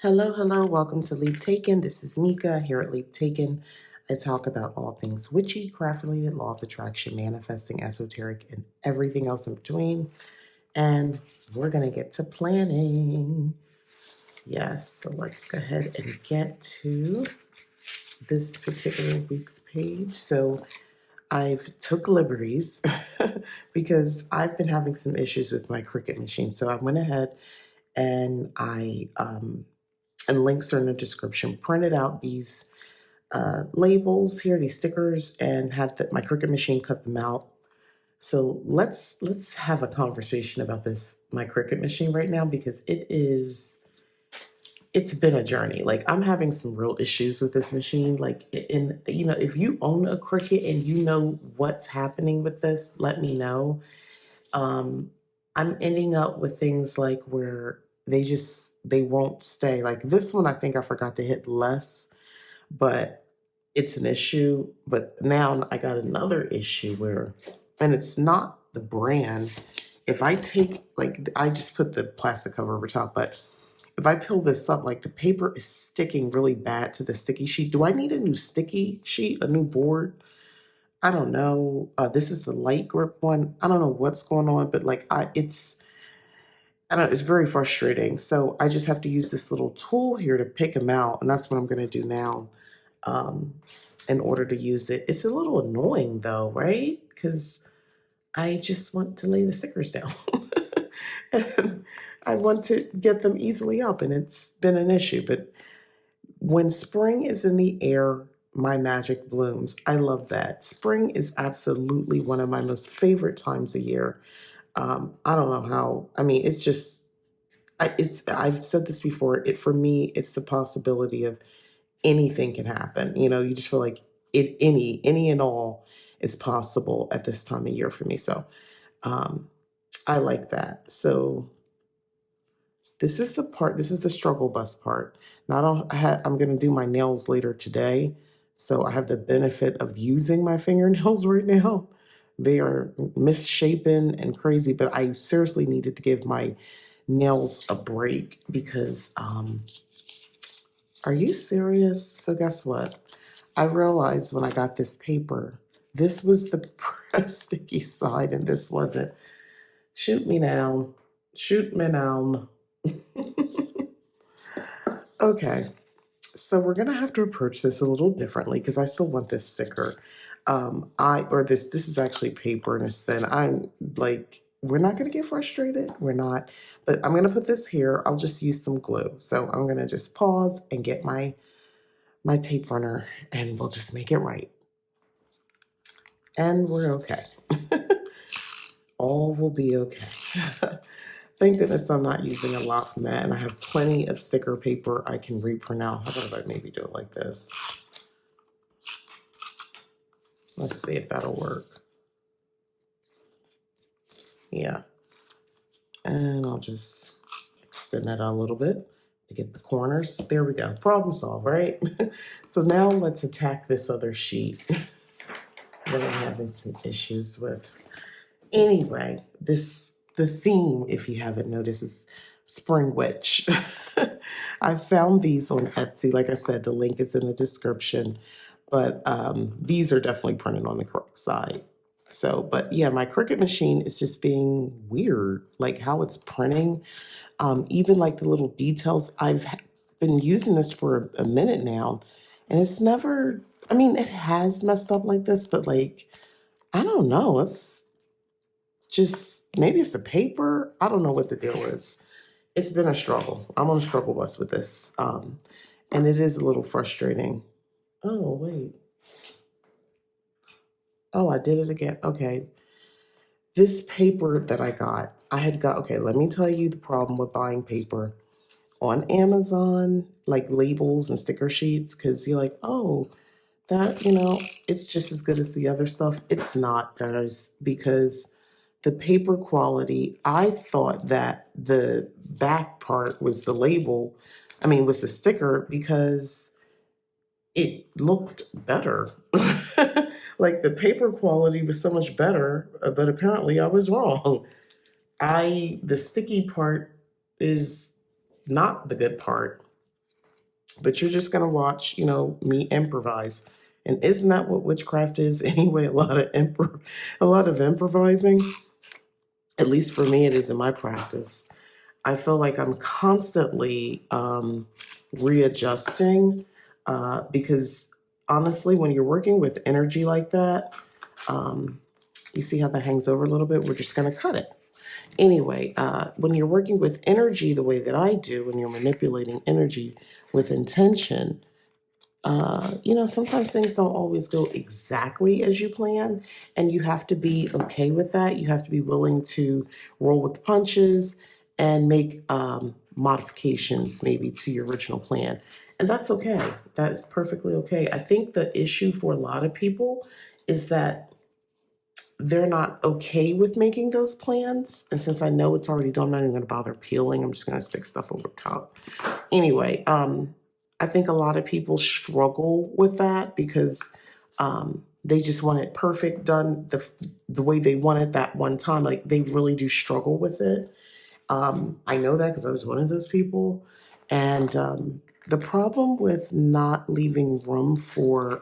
Hello, hello, welcome to Leap Taken. This is Mika here at Leap Taken. I talk about all things witchy, craft related, law of attraction, manifesting, esoteric, and everything else in between. And we're going to get to planning. Yes, so let's go ahead and get to this particular week's page. So I've took liberties because I've been having some issues with my Cricut machine. So I went ahead and and links are in the description, printed out these labels here, these stickers, and had my Cricut machine cut them out. So let's have a conversation about my Cricut machine right now, because it's been a journey. Like, I'm having some real issues with this machine. Like, if you own a Cricut and you know what's happening with this, let me know. um, I'm ending up with things like where they won't stay. Like this one, I think I forgot to hit less, but it's an issue. But now I got another issue and it's not the brand. If I take, like, I just put the plastic cover over top, but if I peel this up, like, the paper is sticking really bad to the sticky sheet. Do I need a new sticky sheet, a new board? I don't know. This is the light grip one. I don't know what's going on, but like I don't know, it's very frustrating. So I just have to use this little tool here to pick them out, and that's what I'm gonna do now, um, in order to use it. It's a little annoying though, right? Because I just want to lay the stickers down. And I want to get them easily up, and it's been an issue. But when spring is in the air, my magic blooms. I love that. Spring is absolutely one of my most favorite times of year. I don't know how. I mean, it's just. I've said this before. For me, it's the possibility of anything can happen. You just feel like any and all is possible at this time of year for me. So um, I like that. So this is the struggle bus part. I'm going to do my nails later today. So I have the benefit of using my fingernails right now. They are misshapen and crazy, but I seriously needed to give my nails a break because, are you serious? So guess what? I realized when I got this paper, this was the sticky side and this wasn't. Shoot me down. Shoot me down. Okay, so we're gonna have to approach this a little differently because I still want this sticker. This is actually paper and it's thin. I'm like, we're not gonna get frustrated. We're not, but I'm gonna put this here. I'll just use some glue. So I'm gonna just pause and get my tape runner, and we'll just make it right. And we're okay. All will be okay. Thank goodness I'm not using a lot from that, and I have plenty of sticker paper I can reprint out. How about if I maybe do it like this? Let's see if that'll work. Yeah. And I'll just extend that out a little bit to get the corners. There we go. Problem solved, right? So now let's attack this other sheet that I'm having some issues with. Anyway, the theme, if you haven't noticed, is Spring Witch. I found these on Etsy. Like I said, the link is in the description. But these are definitely printed on the correct side. So, but yeah, my Cricut machine is just being weird, like how it's printing. Even like the little details. Been using this for a minute now, and it's never. I mean, it has messed up like this, but like, I don't know. It's just, maybe it's the paper. I don't know what the deal is. It's been a struggle. I'm on a struggle bus with this, and it is a little frustrating. Oh wait. Oh, I did it again. Okay. This paper that okay, let me tell you the problem with buying paper on Amazon, like labels and sticker sheets, because you're like, oh, it's just as good as the other stuff. It's not, guys, because the paper quality, I thought that the back part was the label, was the sticker, because it looked better. Like, the paper quality was so much better, but apparently I was wrong. The sticky part is not the good part. but you're just gonna watch, me improvise. And isn't that what witchcraft is anyway? A lot of improvising. At least for me, it is in my practice. I feel like I'm constantly readjusting because honestly, when you're working with energy like that, um, you see how that hangs over a little bit? We're just going to cut it. Anyway, when you're working with energy the way that I do, when you're manipulating energy with intention, sometimes things don't always go exactly as you plan, and you have to be okay with that. You have to be willing to roll with the punches and make modifications maybe to your original plan. And that's okay. That's perfectly okay. I think the issue for a lot of people is that they're not okay with making those plans. And since I know it's already done, I'm not even going to bother peeling. I'm just going to stick stuff over top. Anyway, I think a lot of people struggle with that because they just want it perfect, done the way they want it that one time. Like they really do struggle with it. I know that because I was one of those people. And the problem with not leaving room for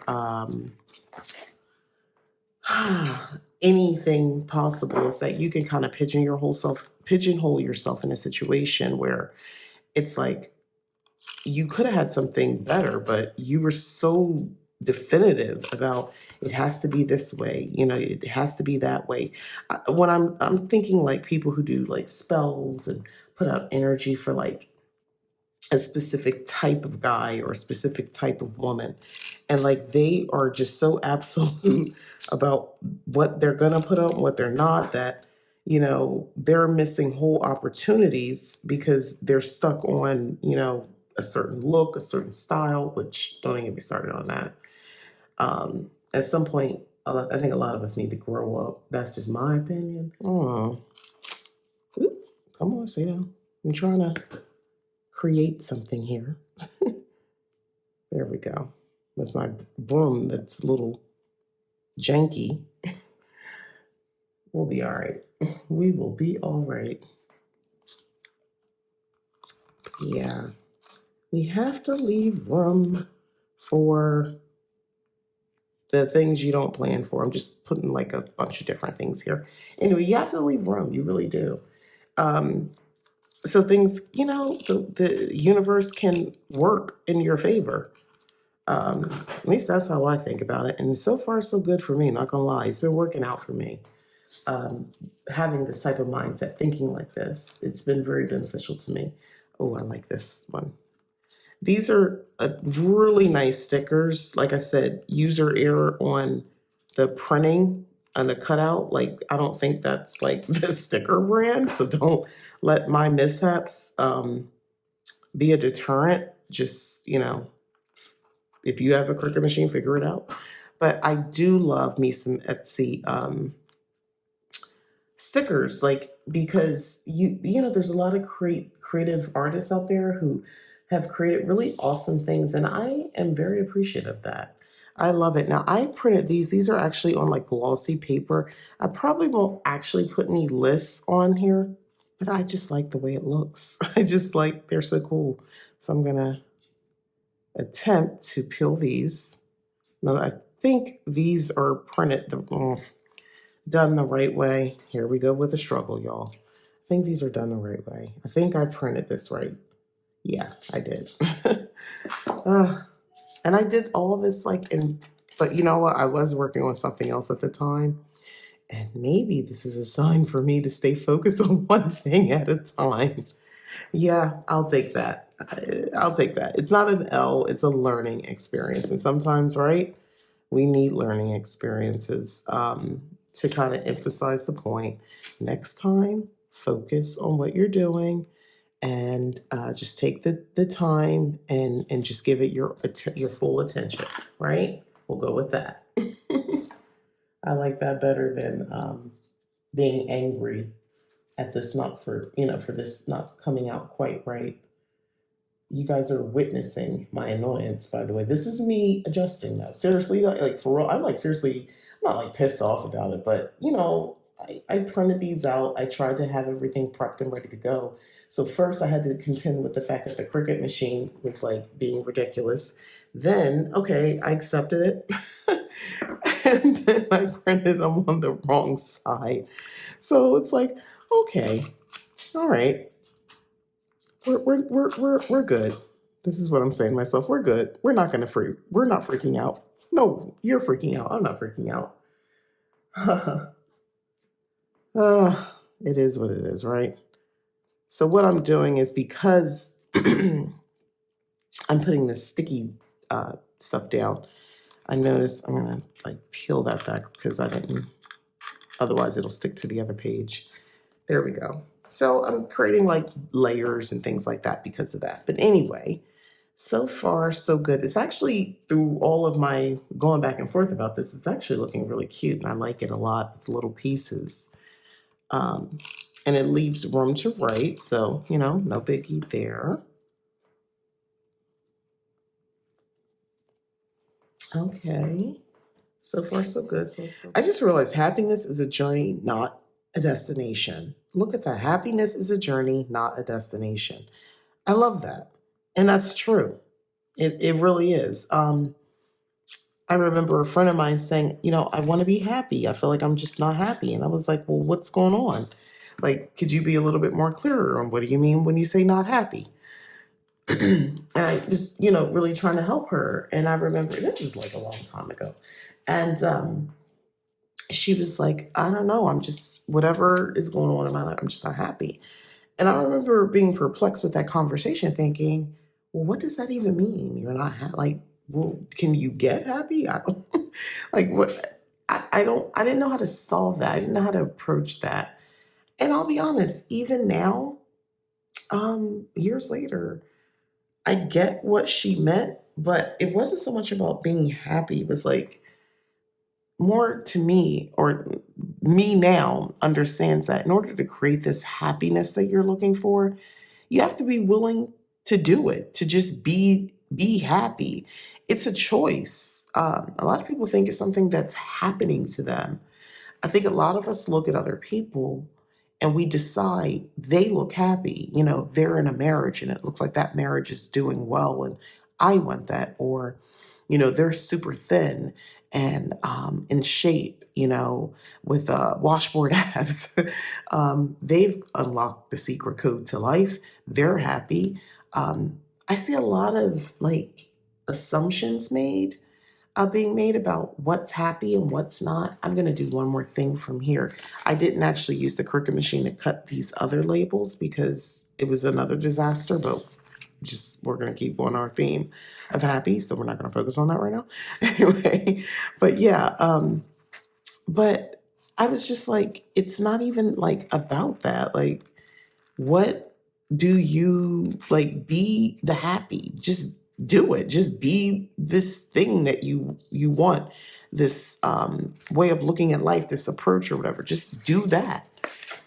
anything possible is that you can kind of pigeonhole yourself in a situation where it's like you could have had something better, but you were so definitive about it has to be this way, it has to be that way. When I'm thinking like people who do like spells and put out energy for like a specific type of guy or a specific type of woman, and like they are just so absolute about what they're gonna put out and what they're not, that they're missing whole opportunities because they're stuck on a certain look, a certain style, which don't even get me started on that. At some point, I think a lot of us need to grow up. That's just my opinion. Oop, come on, sit down. I'm trying to create something here. There we go. With my broom that's a little janky. We'll be all right. We will be all right. Yeah. We have to leave room for the things you don't plan for. I'm just putting like a bunch of different things here. Anyway, you have to leave room. You really do. So things, the universe can work in your favor. At least that's how I think about it. And so far, so good for me. Not gonna lie, it's been working out for me. Having this type of mindset, thinking like this, it's been very beneficial to me. Oh, I like this one. These are really nice stickers. Like I said, user error on the printing and the cutout. Like, I don't think that's like the sticker brand. So don't let my mishaps be a deterrent. Just, if you have a Cricut machine, figure it out. But I do love me some Etsy stickers, like, because there's a lot of creative artists out there who have created really awesome things, and I am very appreciative of that. I love it. Now I printed these are actually on like glossy paper. I probably won't actually put any lists on here, but I just like the way it looks. I just like, they're so cool. So I'm gonna attempt to peel these. Now I think these are printed done the right way. Here we go with the struggle, y'all. I think these are done the right way. I think I printed this right. Yeah, I did. And I did all this but you know what? I was working on something else at the time. And maybe this is a sign for me to stay focused on one thing at a time. Yeah, I'll take that. I'll take that. It's not an L, it's a learning experience. And sometimes, right, we need learning experiences to kind of emphasize the point. Next time, focus on what you're doing and just take the time and just give it your full attention, right? We'll go with that. I like that better than being angry at this for this not coming out quite right. You guys are witnessing my annoyance, by the way. This is me adjusting though. Seriously, like for real, I'm like seriously, I'm not like pissed off about it, but I printed these out. I tried to have everything prepped and ready to go. So first I had to contend with the fact that the Cricut machine was like being ridiculous. Then, okay, I accepted it. And then I printed them on the wrong side. So it's like, okay, all right, we're good. This is what I'm saying to myself. We're good. We're not gonna freak. We're not freaking out. No, you're freaking out. I'm not freaking out. It is what it is, right? So what I'm doing is because I'm putting this sticky stuff down, I notice I'm gonna like peel that back because I didn't, otherwise it'll stick to the other page. There we go. So I'm creating like layers and things like that because of that. But anyway, so far so good. It's actually, through all of my going back and forth about this, it's actually looking really cute and I like it a lot with little pieces. Um, and it leaves room to write, so, you know, no biggie there. Okay, so far so good. I just realized happiness is a journey, not a destination. Look at that. Happiness is a journey, not a destination. I love that. And that's true. It really is. I remember a friend of mine saying, you know, I want to be happy. I feel like I'm just not happy. And I was like, well, what's going on? Like, could you be a little bit more clearer on what do you mean when you say not happy? And I was, you know, really trying to help her. And I remember this is like a long time ago. And she was like, I don't know, I'm just, whatever is going on in my life, I'm just not happy. And I remember being perplexed with that conversation, thinking, well, what does that even mean? You're not like, well, can you get happy? I don't like what I didn't know how to solve that. I didn't know how to approach that. And I'll be honest, even now, years later, I get what she meant, but it wasn't so much about being happy. It was like more to me, or me now understands that in order to create this happiness that you're looking for, you have to be willing to do it, to just be happy. It's a choice. A lot of people think it's something that's happening to them. I think a lot of us look at other people and we decide they look happy. You know, they're in a marriage and it looks like that marriage is doing well and I want that. Or, you know, they're super thin and in shape, you know, with washboard abs. They've unlocked the secret code to life. They're happy. I see a lot of like assumptions being made about what's happy and what's not. I'm going to do one more thing from here. I didn't actually use the Cricut machine to cut these other labels because it was another disaster, but just we're going to keep on our theme of happy, so we're not going to focus on that right now. Anyway, but yeah, but I was just like, it's not even like about that. Like, what do you like? Be the happy. Just do it. Just be this thing that you want. This way of looking at life, this approach or whatever. Just do that.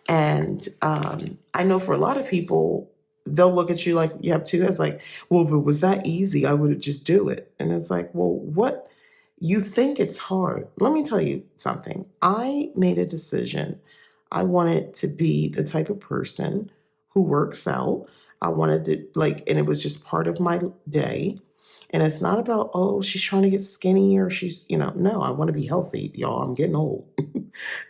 And I know for a lot of people, they'll look at you like you have two heads. Like, well, if it was that easy, I would just do it. And it's like, well, what? You think it's hard. Let me tell you something. I made a decision. I wanted to be the type of person who works out. I wanted to like, and it was just part of my day. And it's not about, oh, she's trying to get skinny or she's, you know, no, I want to be healthy, y'all. I'm getting old.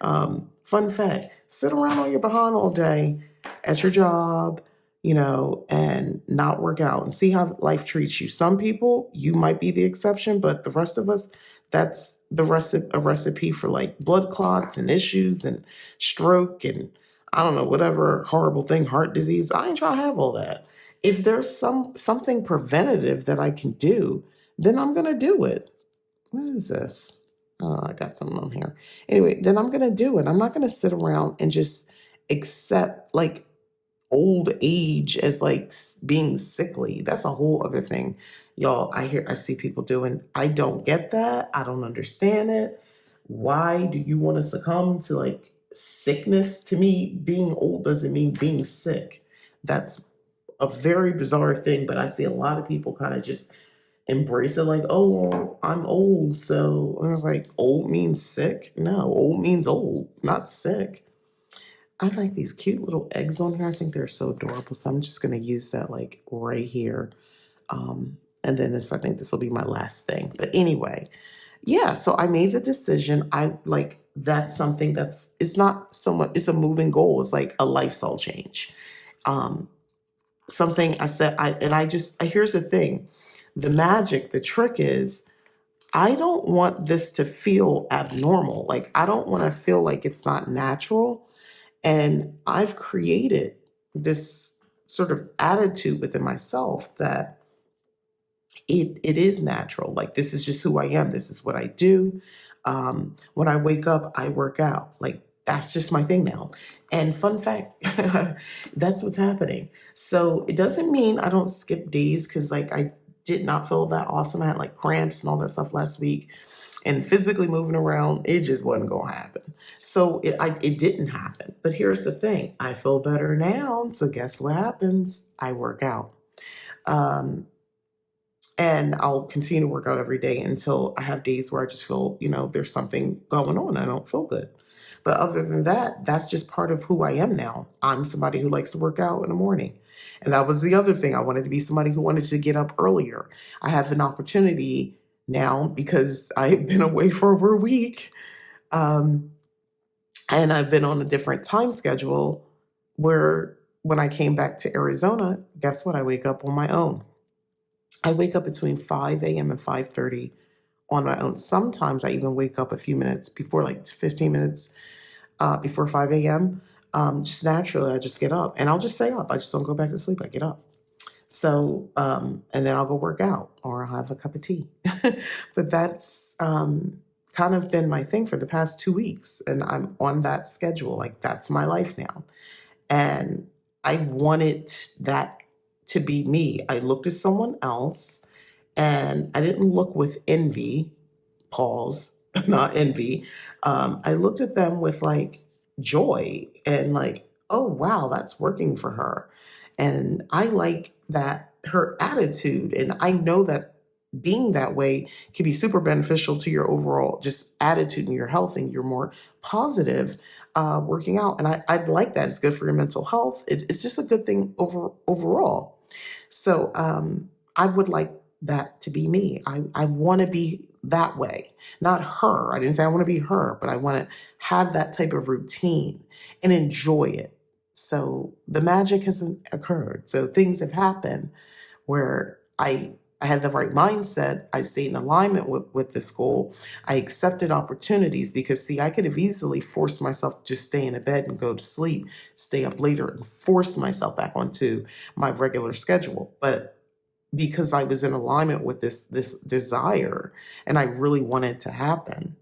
Fun fact, sit around on your behind all day at your job, you know, and not work out and see how life treats you. Some people, you might be the exception, but the rest of us, that's the a recipe for like blood clots and issues and stroke and I don't know, whatever horrible thing, heart disease. I ain't trying to have all that. If there's something preventative that I can do, then I'm gonna do it. What is this? Oh, I got something on here. Anyway, then I'm gonna do it. I'm not gonna sit around and just accept like old age as like being sickly. That's a whole other thing. Y'all, I see people doing. I don't get that. I don't understand it. Why do you want to succumb to like sickness? To me, being old doesn't mean being sick. That's a very bizarre thing, but I see a lot of people kind of just embrace it like, oh, well, I'm old. So I was like, old means sick? No, old means old, not sick. I like these cute little eggs on here. I think they're so adorable. So I'm just gonna use that like right here. And then I think this will be my last thing. But anyway, yeah, so I made the decision. I like that's something that's it's not so much it's a moving goal. It's like a lifestyle change. Um, Something I said I here's the thing. The trick is I don't want this to feel abnormal. Like I don't want to feel like it's not natural. And I've created this sort of attitude within myself that it is natural. Like this is just who I am. This is what I do. When I wake up, I work out. Like that's just my thing now. And fun fact, that's what's happening. So it doesn't mean I don't skip days because like I did not feel that awesome. I had like cramps and all that stuff last week, and physically moving around, it just wasn't gonna happen. So it didn't happen. But here's the thing: I feel better now. So guess what happens? I work out. Um, and I'll continue to work out every day until I have days where I just feel, there's something going on. I don't feel good. But other than that, that's just part of who I am now. I'm somebody who likes to work out in the morning. And that was the other thing. I wanted to be somebody who wanted to get up earlier. I have an opportunity now because I've been away for over a week. Um, and I've been on a different time schedule where when I came back to Arizona, guess what? I wake up on my own. I wake up between 5 a.m. and 5:30 on my own. Sometimes I even wake up a few minutes before, like 15 minutes before 5 a.m. Just naturally, I just get up and I'll just stay up. I just don't go back to sleep. I get up. So, and then I'll go work out or I'll have a cup of tea. But that's kind of been my thing for the past 2 weeks. And I'm on that schedule. Like, that's my life now. And I wanted that to be me. I looked at someone else and I didn't look with envy, pause, not envy. I looked at them with like joy and like, oh, wow, that's working for her. And I like that her attitude. And I know that being that way can be super beneficial to your overall just attitude and your health, and you're more positive working out. And I'd like that. It's good for your mental health. It's just a good thing overall. So I would like that to be me. I want to be that way, not her. I didn't say I want to be her, but I want to have that type of routine and enjoy it. So the magic hasn't occurred. So things have happened where I had the right mindset. I stayed in alignment with this goal. I accepted opportunities because, see, I could have easily forced myself to just stay in a bed and go to sleep, stay up later, and force myself back onto my regular schedule. But because I was in alignment with this desire and I really wanted to happen,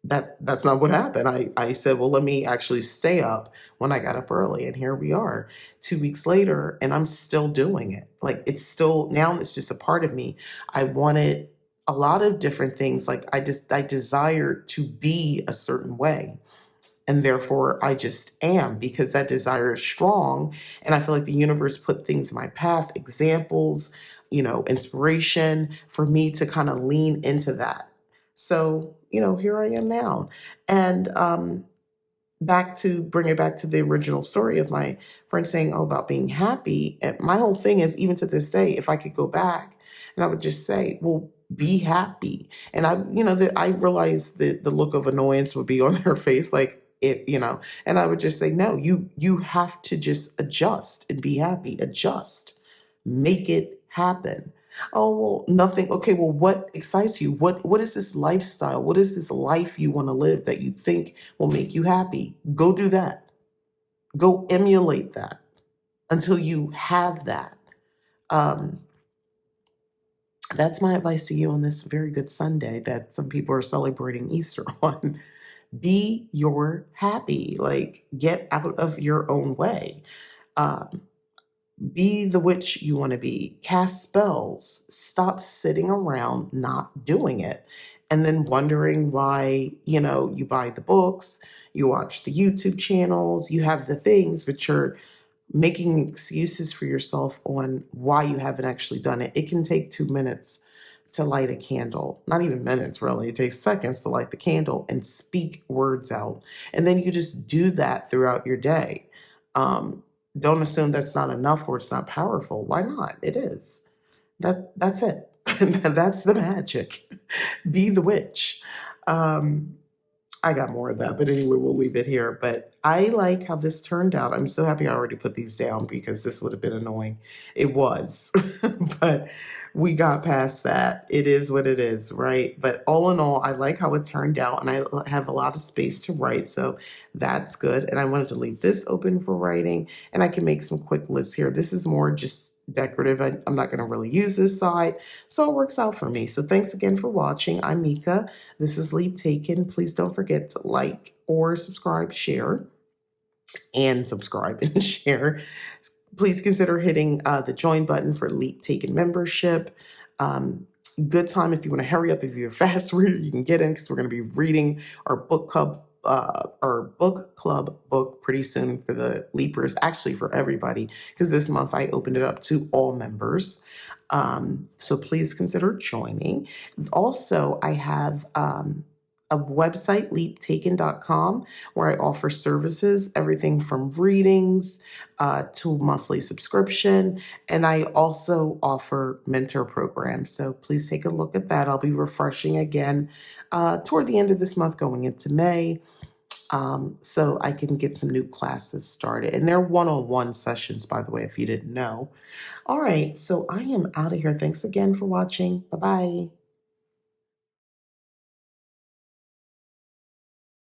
that's not what happened. I said, well, let me actually stay up when I got up early. And here we are 2 weeks later, and I'm still doing it. Like it's still now it's just a part of me. I wanted a lot of different things. Like I desire to be a certain way. And therefore I just am because that desire is strong. And I feel like the universe put things in my path, examples, inspiration for me to kind of lean into that. So, here I am now. And back to bring it back to the original story of my friend saying, oh, about being happy. And my whole thing is, even to this day, if I could go back and I would just say, well, be happy. And I realized that the look of annoyance would be on their face, like and I would just say, no, you have to just adjust and be happy, adjust, make it happen. Oh, well, nothing. Okay, well, what excites you? What is this lifestyle? What is this life you want to live that you think will make you happy? Go do that. Go emulate that until you have that. Um, that's my advice to you on this very good Sunday that some people are celebrating Easter on. Be your happy. Like, get out of your own way. Um, Be the witch you want to be. Cast spells. Stop sitting around not doing it and then wondering why, you buy the books, you watch the YouTube channels, you have the things, but you're making excuses for yourself on why you haven't actually done it. It can take 2 minutes to light a candle. Not even minutes, really. It takes seconds to light the candle and speak words out. And then you just do that throughout your day. Um, don't assume that's not enough or it's not powerful. Why not? It is. That's it. That's the magic. Be the witch. Um, I got more of that, but anyway, we'll leave it here. But I like how this turned out. I'm so happy I already put these down because this would have been annoying. It was, but we got past that. It is what it is, right? But all in all, I like how it turned out, and I have a lot of space to write, so that's good. And I wanted to leave this open for writing, and I can make some quick lists here. This is more just decorative. I'm not going to really use this side, so it works out for me. So thanks again for watching. I'm Mika. This is Leap Taken. Please don't forget to like or subscribe, share, and subscribe and share. Please consider hitting the join button for Leap Taken membership. Um, Good time if you want to hurry up. If you're a fast reader, you can get in because we're going to be reading our book club book pretty soon for the Leapers, actually for everybody, because this month I opened it up to all members. So please consider joining. Also, I have a website, leaptaken.com, where I offer services, everything from readings to monthly subscription. And I also offer mentor programs. So please take a look at that. I'll be refreshing again toward the end of this month, going into May. So I can get some new classes started. And they're one-on-one sessions, by the way, if you didn't know. All right, so I am out of here. Thanks again for watching. Bye-bye.